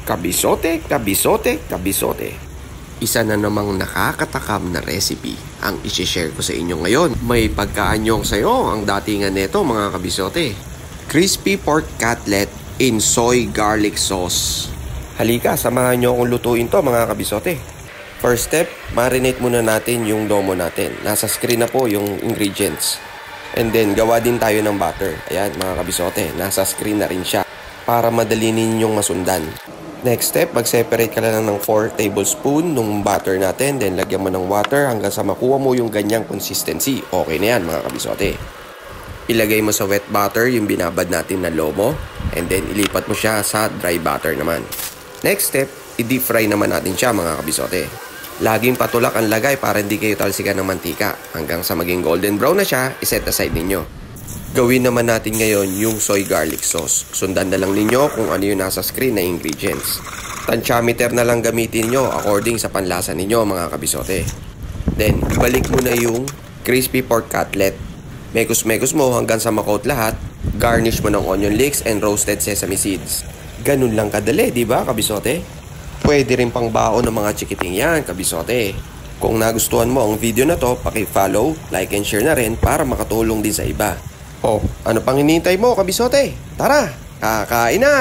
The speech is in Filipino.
Kabisote, kabisote, kabisote. Isa na namang nakakatakam na recipe ang isi-share ko sa inyo ngayon. May pagkaanyong sayo ang datingan nito mga kabisote. Crispy pork cutlet in soy garlic sauce. Halika, samahan nyo akong lutuin to mga kabisote. First step, marinate muna natin yung domo natin. Nasa screen na po yung ingredients. And then, gawa din tayo ng butter. Ayan mga kabisote, nasa screen na rin siya para madali ninyong masundan. Next step, mag-separate ka lang ng 4 tablespoon ng butter natin. Then, lagyan mo ng water hanggang sa makuha mo yung ganyang consistency. Okay na yan mga kabisote. Ilagay mo sa wet butter yung binabad natin na lomo. And then, ilipat mo siya sa dry butter naman. Next step, i-deep fry naman natin siya mga kabisote. Laging patulak ang lagay para hindi kayo talsikan ng mantika. Hanggang sa maging golden brown na siya, iset aside ninyo. Gawin naman natin ngayon yung soy garlic sauce. Sundan na lang ninyo kung ano yung nasa screen na ingredients. Tansyameter na lang gamitin nyo according sa panlasa ninyo mga kabisote. Then, balik mo na yung crispy pork cutlet. Mekos-mekos mo hanggang sa makot lahat. Garnish mo ng onion leeks and roasted sesame seeds. Ganun lang kadali, di ba kabisote? Pwede rin pang baon ng mga chikiting yan kabisote. Kung nagustuhan mo ang video na to, paki-follow, like and share na rin para makatulong din sa iba. Oh, ano pang hinihintay mo kabisote? Tara, kakain na!